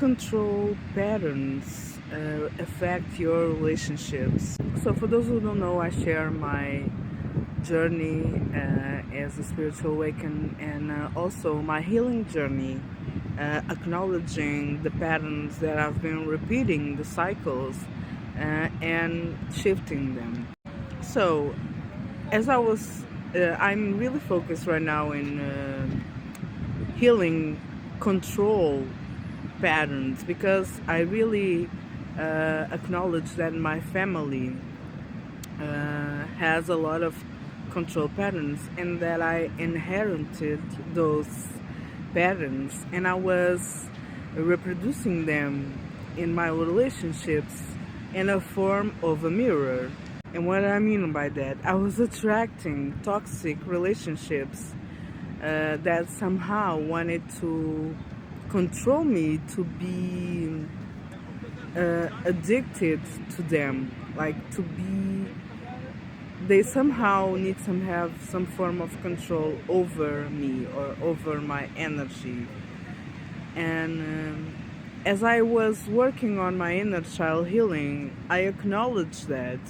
control patterns affect your relationships? So, for those who don't know, I share my journey as a spiritual awakener and also my healing journey, acknowledging the patterns that I've been repeating, the cycles, and shifting them. So, as I'm really focused right now in healing control patterns because I really acknowledge that my family has a lot of control patterns and that I inherited those patterns and I was reproducing them in my relationships in a form of a mirror. And what I mean by that, I was attracting toxic relationships that somehow wanted to control me, to be addicted to them, like to be. They somehow need to have some form of control over me or over my energy. And as I was working on my inner child healing, I acknowledged that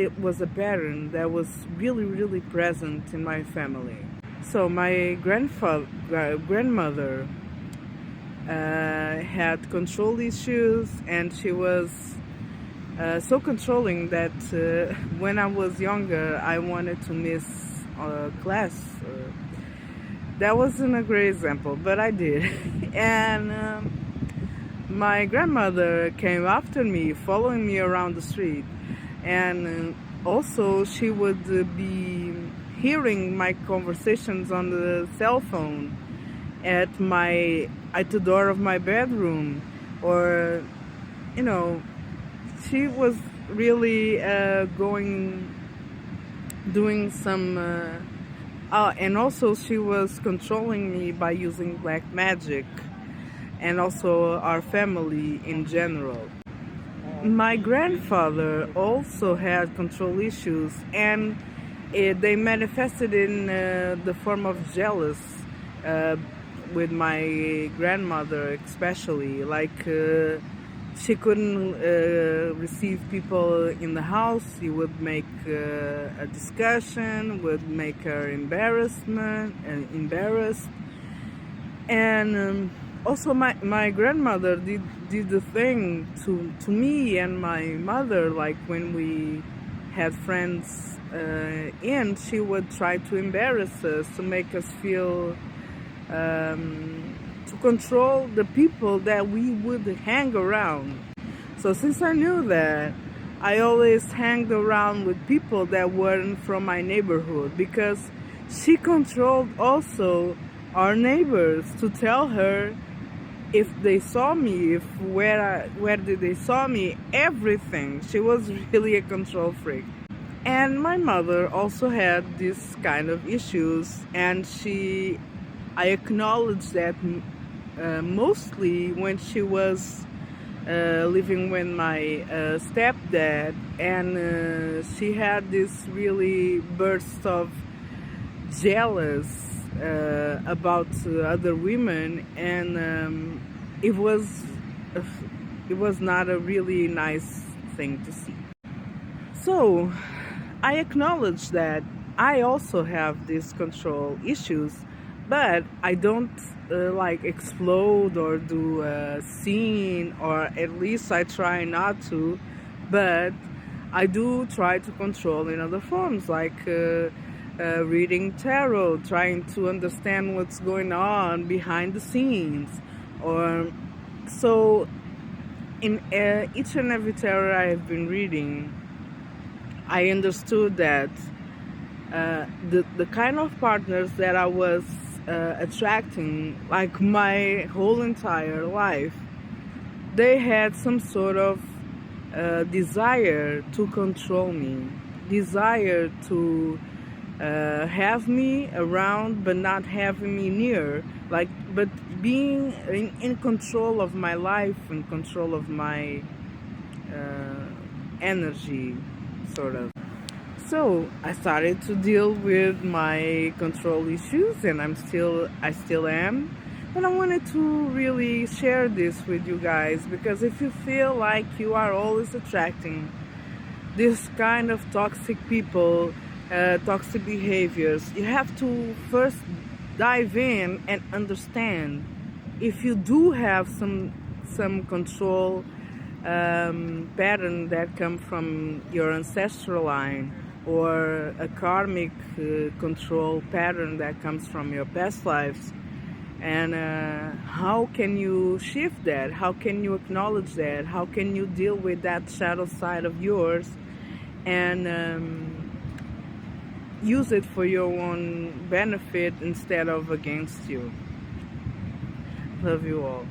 it was a pattern that was really, really present in my family. So my grandmother had control issues, and she was so controlling that when I was younger, I wanted to miss class. That wasn't a great example, but I did. And my grandmother came after me, following me around the street. And also she would be hearing my conversations on the cell phone at the door of my bedroom, or she was really doing some and also she was controlling me by using black magic, and also our family in general. My grandfather also had control issues, and they manifested in the form of jealous with my grandmother, especially. Like she couldn't receive people in the house. He would make a discussion, would make her embarrassed. And also my grandmother did the thing to me and my mother, like when we had friends she would try to embarrass us, to make us feel to control the people that we would hang around. So since I knew that, I always hanged around with people that weren't from my neighborhood, because she controlled also our neighbors to tell her if they saw me, where did they saw me, everything. She was really a control freak. And my mother also had this kind of issues, and I acknowledge that mostly when she was living with my stepdad, and she had this really burst of jealous about other women, and it was not a really nice thing to see. So I acknowledge that I also have these control issues, but I don't like explode or do a scene, or at least I try not to, but I do try to control in other forms, like reading tarot, trying to understand what's going on behind the scenes. Or so in each and every tarot I have been reading, I understood that the kind of partners that I was attracting, like my whole entire life, they had some sort of desire to control me, desire to have me around but not having me near, but being in control of my life, in control of my energy, sort of. So I started to deal with my control issues, and I still am, But I wanted to really share this with you guys, because if you feel like you are always attracting this kind of toxic people, toxic behaviors, you have to first dive in and understand if you do have some control pattern that come from your ancestral line, or a karmic control pattern that comes from your past lives. And how can you shift that? How can you acknowledge that? How can you deal with that shadow side of yours and use it for your own benefit instead of against you? Love you all.